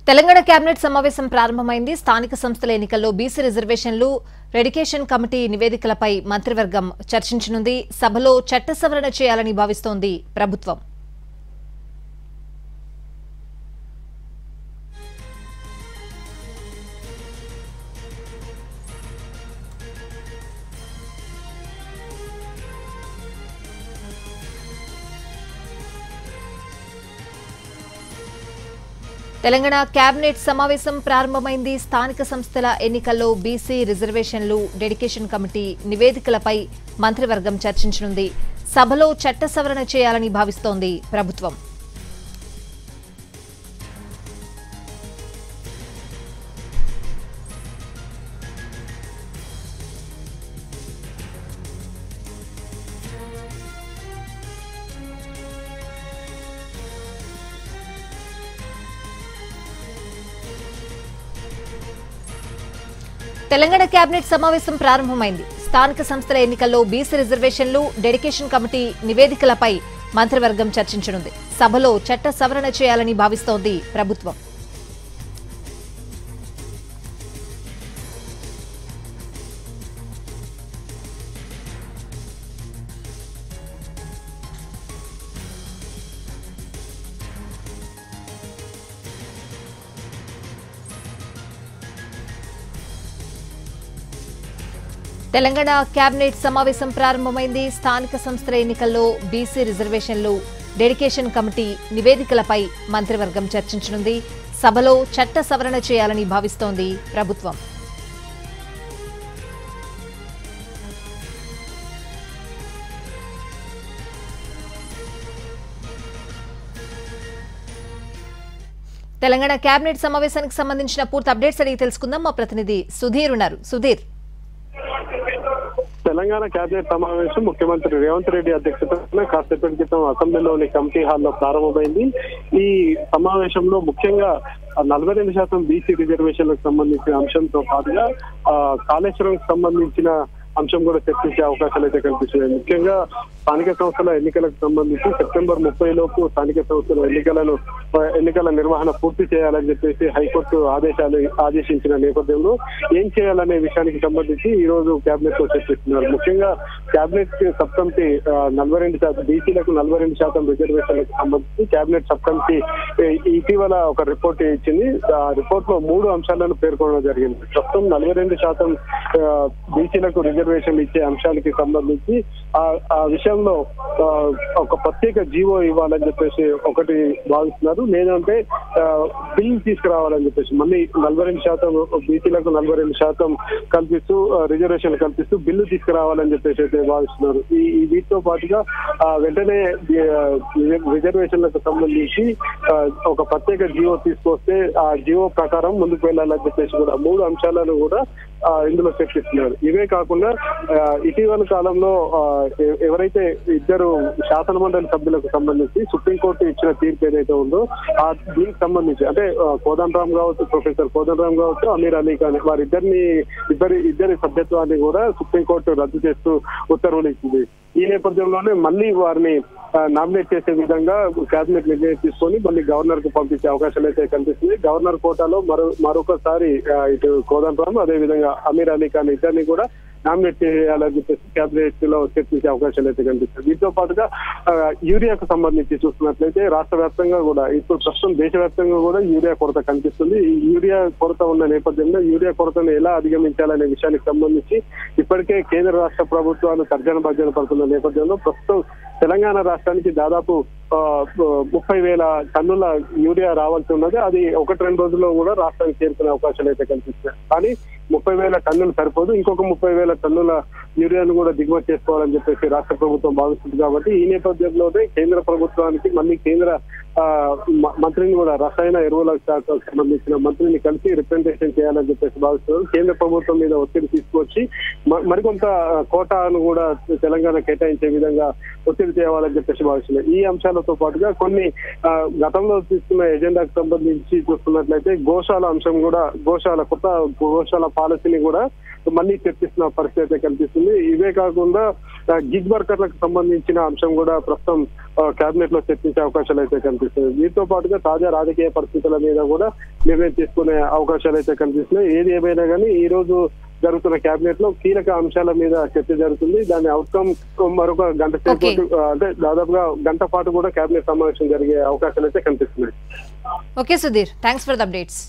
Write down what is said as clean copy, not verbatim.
Telangana cabinet సమావేశం ప్రారంభమైంది. స్థానిక సంస్థల ఎన్నికల్లో బీసీ రిజర్వేషన్లు డెడికేషన్ కమిటీ నివేదికలపై మంత్రివర్గం చర్చించనుంది. సభలో చట్ట సవరణ చేయాలని భావిస్తోంది ప్రభుత్వం. తెలంగాణ కేబినెట్ సమావేశం ప్రారంభమైంది. స్థానిక సంస్థల ఎన్నికల్లో బీసీ రిజర్వేషన్లు డెడికేషన్ కమిటీ నివేదికలపై మంత్రివర్గం చర్చించనుంది. సభలో చట్ట సవరణ చేయాలని భావిస్తోంది ప్రభుత్వం. తెలంగాణ కేబినెట్ సమావేశం ప్రారంభమైంది. స్థానిక సంస్థల ఎన్నికల్లో బీసీ రిజర్వేషన్లు డెడికేషన్ కమిటీ నివేదికలపై మంత్రివర్గం చర్చించనుంది. సభలో చట్ట సవరణ చేయాలని భావిస్తోంది ప్రభుత్వం. తెలంగాణ కేబినెట్ సమావేశం ప్రారంభమైంది. స్థానిక సంస్థల ఎన్నికల్లో బీసీ రిజర్వేషన్లు డెడికేషన్ కమిటీ నివేదికలపై మంత్రివర్గం చర్చించనుంది. సభలో చట్ట సవరణ చేయాలని భావిస్తోంది ప్రభుత్వం. తెలంగాణ కేబినెట్ సమావేశానికి సంబంధించిన పూర్తి అప్డేట్స్ అడిగి తెలుసుకుందాం. మా ప్రతినిధి సుధీర్ ఉన్నారు. సుధీర్, తెలంగాణ కేబినెట్ సమావేశం ముఖ్యమంత్రి రేవంత్ రెడ్డి అధ్యక్షతన కాసేపటి క్రితం అసెంబ్లీలోని కమిటీ హాల్లో ప్రారంభమైంది. ఈ సమావేశంలో ముఖ్యంగా 42% బీసీ రిజర్వేషన్లకు సంబంధించిన అంశంతో పాటుగా కాళేశ్వరం సంబంధించిన అంశం కూడా చర్చించే అవకాశాలు అయితే కనిపిస్తున్నాయి. ముఖ్యంగా స్థానిక సంస్థల ఎన్నికలకు సంబంధించి సెప్టెంబర్ 30 లోపు స్థానిక సంస్థల ఎన్నికల నిర్వహణ పూర్తి చేయాలని చెప్పేసి హైకోర్టు ఆదేశించిన నేపథ్యంలో ఏం చేయాలనే విషయానికి సంబంధించి ఈ రోజు కేబినెట్ లో చర్చిస్తున్నారు. ముఖ్యంగా కేబినెట్ సబ్ కమిటీ 42% బీసీలకు 42% రిజర్వేషన్లకు సంబంధించి కేబినెట్ సబ్ కమిటీ ఇటీవల ఒక రిపోర్ట్ ఇచ్చింది. ఆ రిపోర్ట్ లో 3 అంశాలను పేర్కొనడం జరిగింది. ప్రస్తుతం 42% బీసీలకు రిజర్వేషన్లు ఇచ్చే అంశానికి సంబంధించి ఆ విషయంలో ఒక ప్రత్యేక జీవో ఇవ్వాలని చెప్పేసి ఒకటి భావిస్తున్నారు. లేదంటే బిల్ తీసుకురావాలని చెప్పేసి మళ్ళీ 42% బీసీలకు 42% కల్పిస్తూ రిజర్వేషన్ కల్పిస్తూ బిల్లు తీసుకురావాలని చెప్పేసి అయితే భావిస్తున్నారు. ఈ వీటితో పాటుగా వెంటనే రిజర్వేషన్లకు సంబంధించి ఒక ప్రత్యేక జీవో తీసుకొస్తే ఆ జీవో ప్రకారం ముందుకు వెళ్ళాలని చెప్పేసి కూడా 3 అంశాలను కూడా ఇందులో చర్చిస్తున్నారు. ఇవే కాకుండా ఇటీవల కాలంలో ఎవరైతే 2 శాసనమండలి సభ్యులకు సంబంధించి సుప్రీంకోర్టు ఇచ్చిన తీర్పు ఏదైతే ఉందో దీనికి సంబంధించి అంటే కోదండరాం కావచ్చు, ప్రొఫెసర్ కోదండరాం కావచ్చు, అమీర్ అలీ ఖాన్ ఇద్దరి సభ్యత్వాన్ని కూడా సుప్రీంకోర్టు రద్దు చేస్తూ ఉత్తర్వులు ఇచ్చింది. ఈ నేపథ్యంలోనే మళ్ళీ వారిని నామినేట్ చేసే విధంగా కేబినెట్ నిర్ణయం తీసుకొని మళ్ళీ గవర్నర్ కు పంపించే అవకాశాలు అయితే కనిపిస్తుంది. గవర్నర్ కోటాలో మరొకసారి ఇటు కోదండరాం అదే విధంగా అమీర్ అలీ ఖాన్ ఇద్దరిని కూడా నామినేట్ చేయాలని చెప్పేసి కేబినెట్ లో చర్చించే అవకాశాలు అయితే కనిపిస్తుంది. దీంతో పాటుగా యూరియాకు సంబంధించి చూస్తున్నట్లయితే రాష్ట్ర వ్యాప్తంగా కూడా ఇప్పుడు ప్రస్తుతం దేశవ్యాప్తంగా కూడా యూరియా కొరత కనిపిస్తుంది. ఈ యూరియా కొరత ఉన్న నేపథ్యంలో యూరియా కొరతను ఎలా అధిగమించాలనే విషయానికి సంబంధించి ఇప్పటికే కేంద్ర రాష్ట్ర ప్రభుత్వాలు తర్జన భర్జన పడుతున్న నేపథ్యంలో ప్రస్తుతం తెలంగాణ రాష్ట్రానికి దాదాపు 30,000 టన్నుల యూరియా రావాల్సి ఉన్నది. అది 1-2 రోజుల్లో కూడా రాష్ట్రానికి చేరుకునే అవకాశాలు అయితే కనిపిస్తున్నాయి. కానీ 30,000 టన్నులు సరిపోదు, ఇంకొక 30,000 టన్నుల యూరియాను కూడా దిగుమతి చేసుకోవాలని చెప్పేసి రాష్ట్ర ప్రభుత్వం భావిస్తుంది. కాబట్టి ఈ నేపథ్యంలోనే కేంద్ర ప్రభుత్వానికి మళ్ళీ కేంద్ర మంత్రిని కూడా రసాయన ఎరువుల శాఖకు సంబంధించిన మంత్రిని కలిసి రిప్రజెంటేషన్ చేయాలని చెప్పేసి భావిస్తున్నారు. కేంద్ర ప్రభుత్వం మీద ఒత్తిడి తీసుకొచ్చి మరికొంత కోటాను కూడా తెలంగాణ కేటాయించే విధంగా ఒత్తిడి తేవాలని చెప్పేసి భావిస్తున్నారు. ఈ అంశాలతో పాటుగా కొన్ని గతంలో తీసుకున్న ఎజెండాకు సంబంధించి చూస్తున్నట్లయితే గోశాల అంశం కూడా కొత్త గోశాల పాలసీని కూడా మళ్ళీ చర్చిస్తున్న పరిస్థితి అయితే కనిపిస్తుంది. ఇవే కాకుండా గిగ్ వర్కర్లకు సంబంధించిన అంశం కూడా ప్రస్తుతం కేబినెట్ లో చర్చించే అవకాశాలు అయితే కనిపిస్తుంది. వీటితో పాటుగా తాజా రాజకీయ పరిస్థితుల మీద కూడా నిర్ణయం తీసుకునే అవకాశాలు అయితే కనిపిస్తున్నాయి. ఏది ఏమైనా కానీ ఈ రోజు జరుగుతున్న కేబినెట్ లో కీలక అంశాల మీద చర్చ జరుగుతుంది. దాని అవుట్కమ్ మరొక గంట సేపు అంటే దాదాపుగా గంట పాటు కూడా కేబినెట్ సమావేశం జరిగే అవకాశాలు అయితే కనిపిస్తున్నాయి. Okay Sudheer, thanks for the updates.